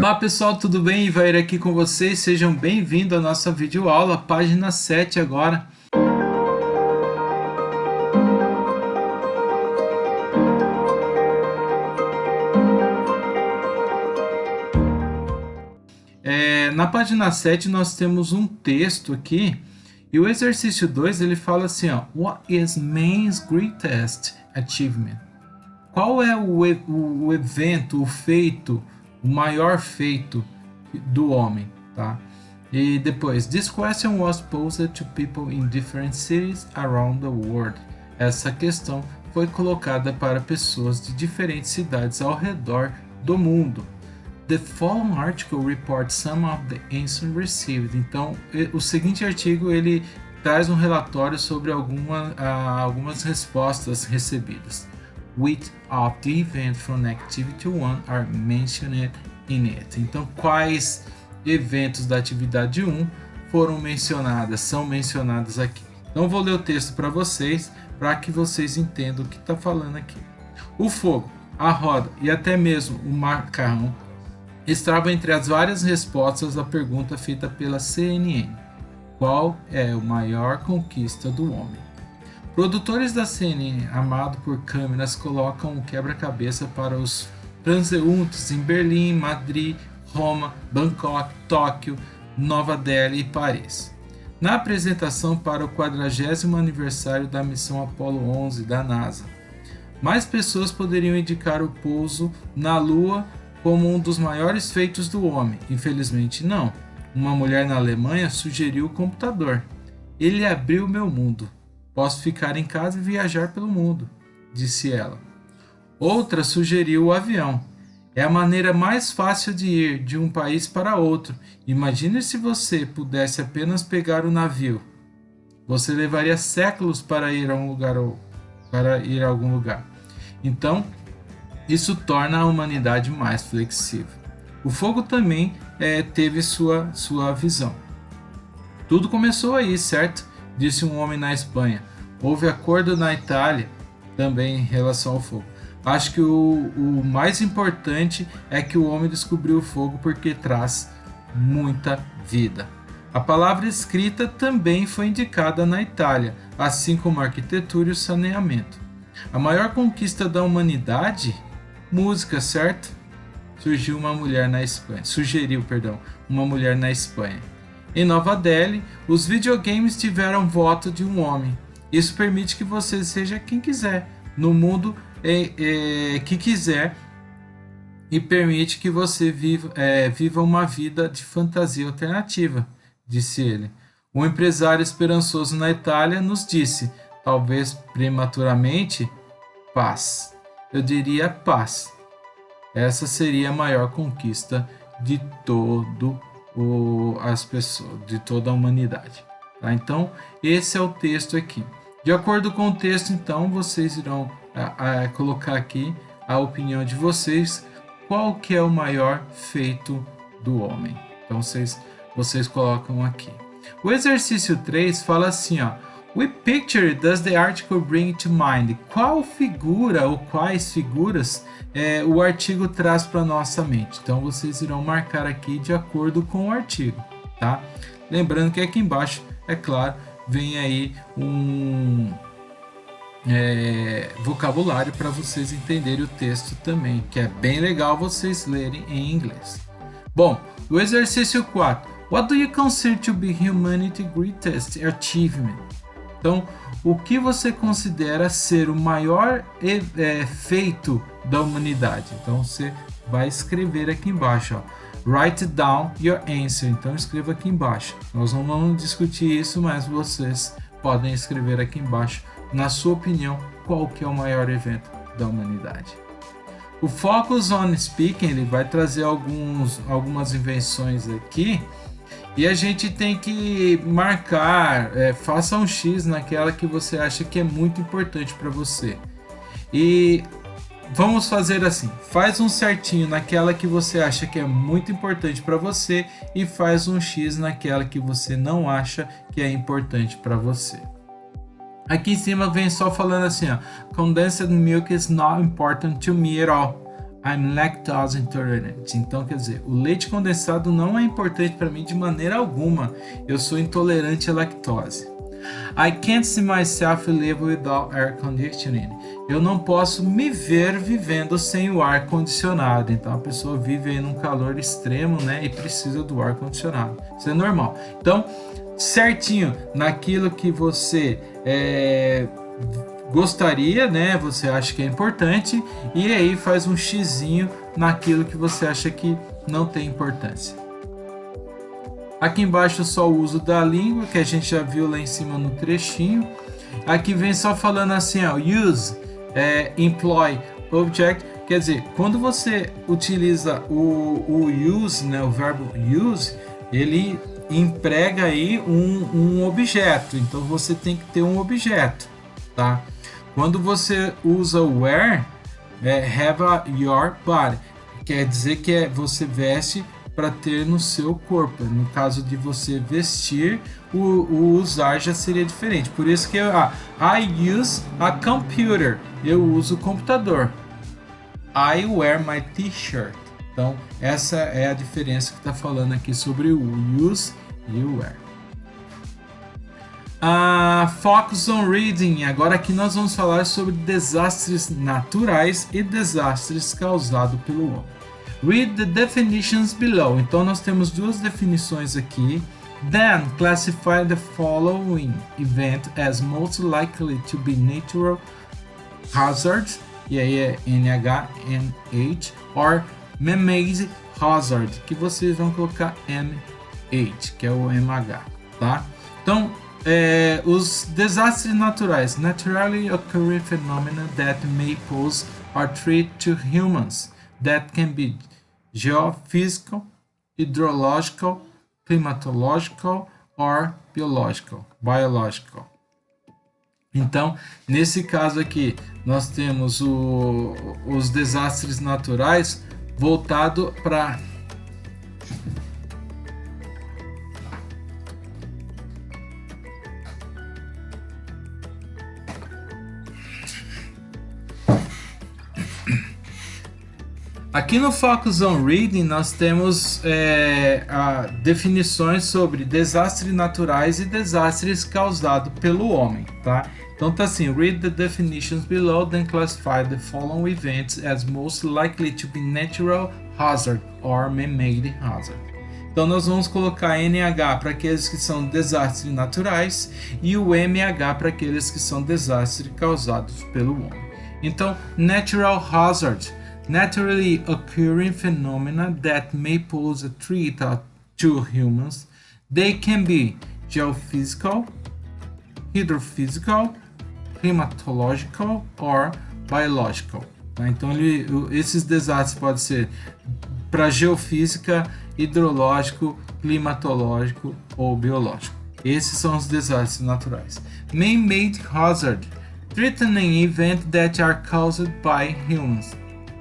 Olá pessoal, tudo bem? Ivair aqui com vocês, sejam bem-vindos à nossa videoaula, página 7 agora. Na página 7 nós temos um texto aqui, e o exercício 2 ele fala assim, ó, What is man's greatest achievement? Qual é o evento, o feito, o maior feito do homem, tá? E depois, this question was posed to people in different cities around the world. Essa questão foi colocada para pessoas de diferentes cidades ao redor do mundo. The following article reports some of the answers received. Então, o seguinte artigo ele traz um relatório sobre algumas respostas recebidas. Which of the events from Activity 1 are mentioned in it? Então, quais eventos da atividade 1 são mencionados aqui? Então, vou ler o texto para vocês, para que vocês entendam o que está falando aqui. O fogo, a roda e até mesmo o macarrão estavam entre as várias respostas à pergunta feita pela CNN. Qual é a maior conquista do homem? Produtores da CNN, armados por câmeras, colocam um quebra-cabeça para os transeuntes em Berlim, Madrid, Roma, Bangkok, Tóquio, Nova Delhi e Paris. Na apresentação para o 40º aniversário da missão Apollo 11 da NASA, mais pessoas poderiam indicar o pouso na Lua como um dos maiores feitos do homem. Infelizmente não. Uma mulher na Alemanha sugeriu o computador. Ele abriu meu mundo. Posso ficar em casa e viajar pelo mundo, disse ela. Outra sugeriu o avião. É a maneira mais fácil de ir de um país para outro. Imagine se você pudesse apenas pegar o navio. Você levaria séculos para ir a algum lugar. Então, isso torna a humanidade mais flexível. O fogo também teve sua visão. Tudo começou aí, certo? Disse um homem na Espanha. Houve acordo na Itália também em relação ao fogo. Acho que o mais importante é que o homem descobriu o fogo porque traz muita vida. A palavra escrita também foi indicada na Itália, assim como a arquitetura e o saneamento. A maior conquista da humanidade? Música, certo? Sugeriu uma mulher na Espanha. Em Nova Delhi, os videogames tiveram voto de um homem. Isso permite que você seja quem quiser, no mundo que quiser, e permite que você viva uma vida de fantasia alternativa, disse ele. Um empresário esperançoso na Itália nos disse, talvez prematuramente, paz. Eu diria paz. Essa seria a maior conquista de as pessoas, de toda a humanidade. Tá? Então, esse é o texto aqui. De acordo com o texto, então, vocês irão colocar aqui a opinião de vocês, qual que é o maior feito do homem. Então, vocês colocam aqui. O exercício 3 fala assim, ó, Which picture does the article bring to mind? Qual figura ou quais figuras o artigo traz para nossa mente? Então vocês irão marcar aqui de acordo com o artigo, tá? Lembrando que aqui embaixo, é claro, vem aí um vocabulário para vocês entenderem o texto também, que é bem legal vocês lerem em inglês. Bom, o exercício 4. What do you consider to be humanity's greatest achievement? Então, o que você considera ser o maior feito da humanidade? Então, você vai escrever aqui embaixo, ó. Write down your answer. Então, escreva aqui embaixo. Nós não vamos discutir isso, mas vocês podem escrever aqui embaixo, na sua opinião, qual que é o maior evento da humanidade. O Focus on Speaking, ele vai trazer algumas invenções aqui, e a gente tem que marcar, faça um X naquela que você acha que é muito importante para você. E vamos fazer assim, faz um certinho naquela que você acha que é muito importante para você e faz um X naquela que você não acha que é importante para você. Aqui em cima vem só falando assim, ó, Condensed milk is not important to me at all. I'm lactose intolerant. Então, quer dizer, o leite condensado não é importante para mim de maneira alguma. Eu sou intolerante à lactose. I can't see myself live without air conditioning. Eu não posso me ver vivendo sem o ar condicionado. Então a pessoa vive aí num calor extremo, né, e precisa do ar condicionado. Isso é normal. Então, certinho naquilo que você gostaria, né, você acha que é importante, e aí faz um xizinho naquilo que você acha que não tem importância. Aqui embaixo só o uso da língua, que a gente já viu lá em cima no trechinho. Aqui vem só falando assim, ó, use, employ, object, quer dizer, quando você utiliza o use, né, o verbo use, ele emprega aí um objeto, então você tem que ter um objeto, tá? Quando você usa o wear, have your body, quer dizer que você veste para ter no seu corpo. No caso de você vestir, o usar já seria diferente. Por isso que I use a computer. Eu uso o computador. I wear my t-shirt. Então, essa é a diferença que está falando aqui sobre o use e o wear. Focus on reading. Agora aqui nós vamos falar sobre desastres naturais e desastres causados pelo homem. Read the definitions below. Então nós temos duas definições aqui. Then classify the following event as most likely to be natural hazard, e aí é NH, or man-made hazard, que vocês vão colocar MH, que é o MH, tá? Então, os desastres naturais, naturally occurring phenomena that may pose a threat to humans, that can be geophysical, hydrological, climatological or biological. Então, nesse caso aqui, nós temos os desastres naturais voltado para aqui no Focus on Reading nós temos definições sobre desastres naturais e desastres causados pelo homem, tá? Então tá assim, read the definitions below, then classify the following events as most likely to be natural hazard or man-made hazard. Então nós vamos colocar NH para aqueles que são desastres naturais e o MH para aqueles que são desastres causados pelo homem. Então, natural hazard, naturally occurring phenomena that may pose a threat to humans. They can be geophysical, hydrophysical, climatological or biological. Tá? Então esses desastres podem ser para geofísica, hidrológico, climatológico ou biológico. Esses são os desastres naturais. Man-made hazard, threatening events that are caused by humans.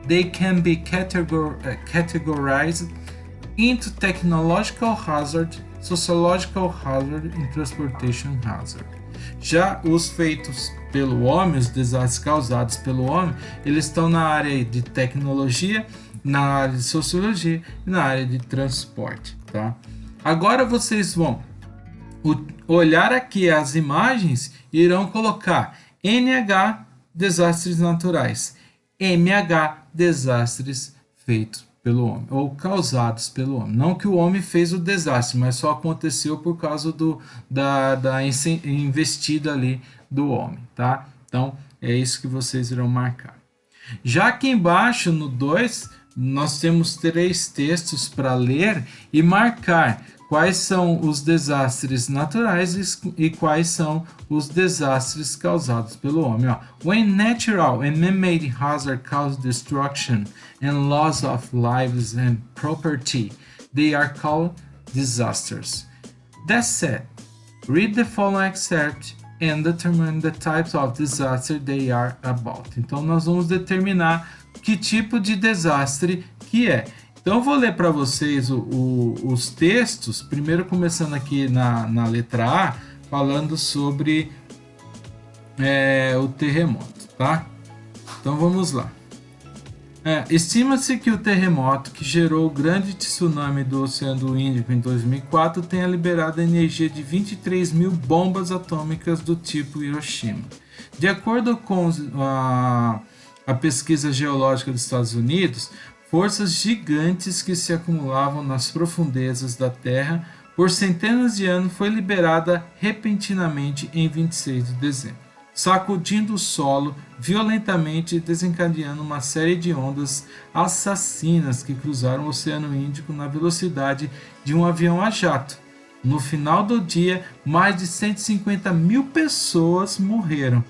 They can be categorized into technological hazard, sociological hazard and transportation hazard. Já os feitos pelo homem, os desastres causados pelo homem, eles estão na área de tecnologia, na área de sociologia e na área de transporte, tá? Agora vocês vão olhar aqui as imagens e irão colocar NH, desastres naturais, MH, desastres feitos pelo homem ou causados pelo homem. Não que o homem fez o desastre, mas só aconteceu por causa da investida ali do homem, tá? Então é isso que vocês irão marcar. Já aqui embaixo no 2 nós temos 3 textos para ler e marcar quais são os desastres naturais e quais são os desastres causados pelo homem. When natural and man-made hazards cause destruction and loss of lives and property, they are called disasters. That said, read the following excerpt and determine the types of disaster they are about. Então nós vamos determinar que tipo de desastre que é. Então eu vou ler para vocês os textos, primeiro começando aqui na letra A, falando sobre o terremoto, tá? Então vamos lá. Estima-se que o terremoto que gerou o grande tsunami do Oceano Índico em 2004 tenha liberado a energia de 23 mil bombas atômicas do tipo Hiroshima. De acordo com a pesquisa geológica dos Estados Unidos, forças gigantes que se acumulavam nas profundezas da Terra por centenas de anos foi liberada repentinamente em 26 de dezembro, sacudindo o solo violentamente e desencadeando uma série de ondas assassinas que cruzaram o Oceano Índico na velocidade de um avião a jato. No final do dia, mais de 150 mil pessoas morreram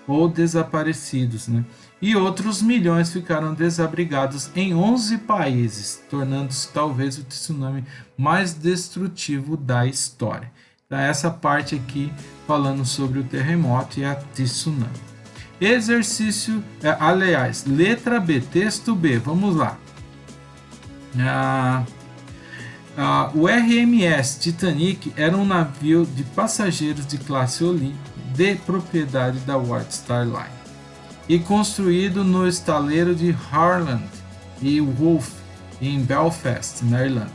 ou desaparecidos, né? E outros milhões ficaram desabrigados em 11 países, tornando-se talvez o tsunami mais destrutivo da história. Então, essa parte aqui falando sobre o terremoto e a tsunami. Exercício, aliás, letra B, texto B, vamos lá. O RMS Titanic era um navio de passageiros de classe olímpica de propriedade da White Star Line e construído no estaleiro de Harland e Wolff, em Belfast, na Irlanda.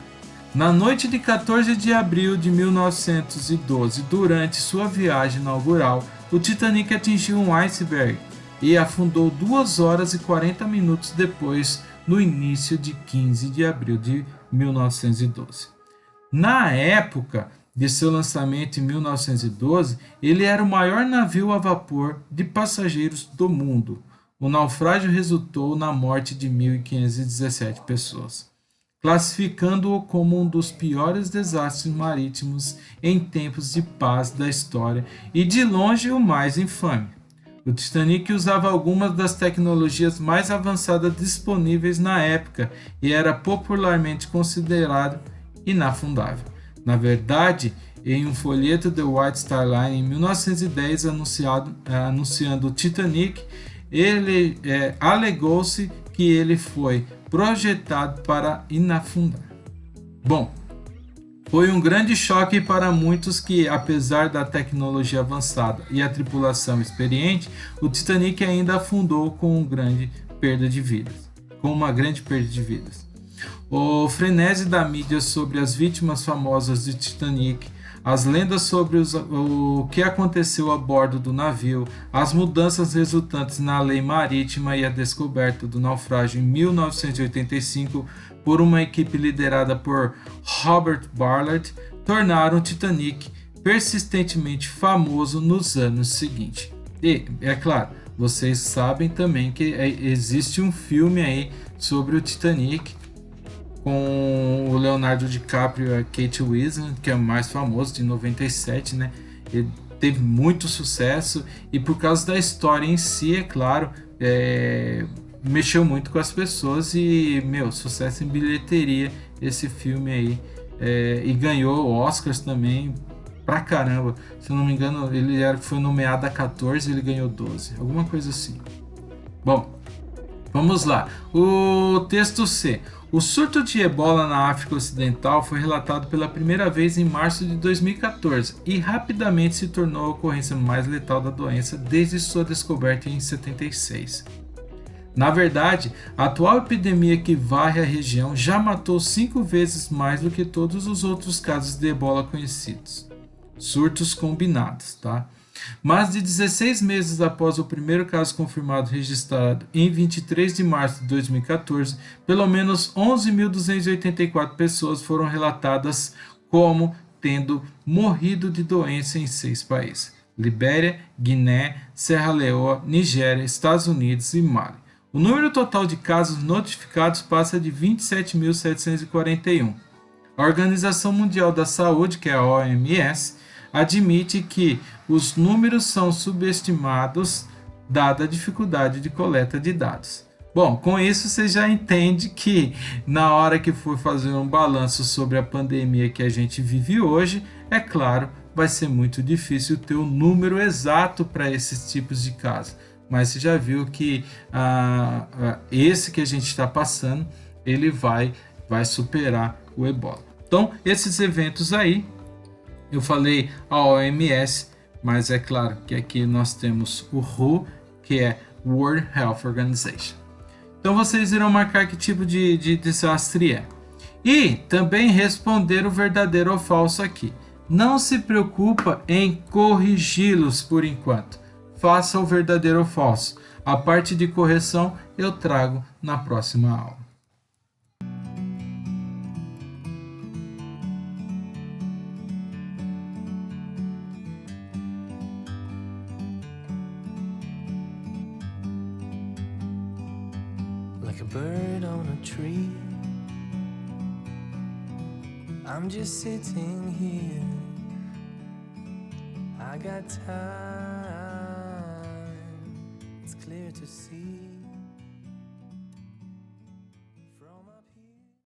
Na noite de 14 de abril de 1912, durante sua viagem inaugural, o Titanic atingiu um iceberg e afundou 2 horas e 40 minutos depois, no início de 15 de abril de 1912. Na época de seu lançamento em 1912, ele era o maior navio a vapor de passageiros do mundo. O naufrágio resultou na morte de 1.517 pessoas, classificando-o como um dos piores desastres marítimos em tempos de paz da história e de longe o mais infame. O Titanic usava algumas das tecnologias mais avançadas disponíveis na época e era popularmente considerado inafundável. Na verdade, em um folheto da White Star Line em 1910 anunciando o Titanic, alegou-se que ele foi projetado para inafundar. Bom, foi um grande choque para muitos que, apesar da tecnologia avançada e a tripulação experiente, o Titanic ainda afundou com uma grande perda de vidas. O frenesi da mídia sobre as vítimas famosas de Titanic, as lendas sobre o que aconteceu a bordo do navio, as mudanças resultantes na lei marítima e a descoberta do naufrágio em 1985 por uma equipe liderada por Robert Ballard tornaram o Titanic persistentemente famoso nos anos seguintes. E, é claro, vocês sabem também que existe um filme aí sobre o Titanic com o Leonardo DiCaprio e a Kate Winslet, que é o mais famoso, de 97, né? Ele teve muito sucesso e por causa da história em si, é claro, mexeu muito com as pessoas e, sucesso em bilheteria esse filme aí. E ganhou Oscars também pra caramba. Se eu não me engano, ele foi nomeado a 14 e ele ganhou 12, alguma coisa assim. Bom, vamos lá. O texto C. O surto de ebola na África Ocidental foi relatado pela primeira vez em março de 2014 e rapidamente se tornou a ocorrência mais letal da doença desde sua descoberta em 76. Na verdade, a atual epidemia que varre a região já matou 5 vezes mais do que todos os outros casos de ebola conhecidos. Surtos combinados, tá? Mais de 16 meses após o primeiro caso confirmado registrado em 23 de março de 2014, pelo menos 11.284 pessoas foram relatadas como tendo morrido de doença em 6 países: Libéria, Guiné, Serra Leoa, Nigéria, Estados Unidos e Mali. O número total de casos notificados passa de 27.741. A Organização Mundial da Saúde, que é a OMS, admite que os números são subestimados dada a dificuldade de coleta de dados. Bom, com isso você já entende que na hora que for fazer um balanço sobre a pandemia que a gente vive hoje, é claro, vai ser muito difícil ter o número exato para esses tipos de casos. Mas você já viu que esse que a gente está passando, ele vai superar o ebola. Então, esses eventos aí, eu falei a OMS, mas é claro que aqui nós temos o WHO, que é World Health Organization. Então vocês irão marcar que tipo de desastre é. E também responder o verdadeiro ou falso aqui. Não se preocupa em corrigi-los por enquanto. Faça o verdadeiro ou falso. A parte de correção eu trago na próxima aula. Like a bird on a tree, I'm just sitting here. I got time, it's clear to see.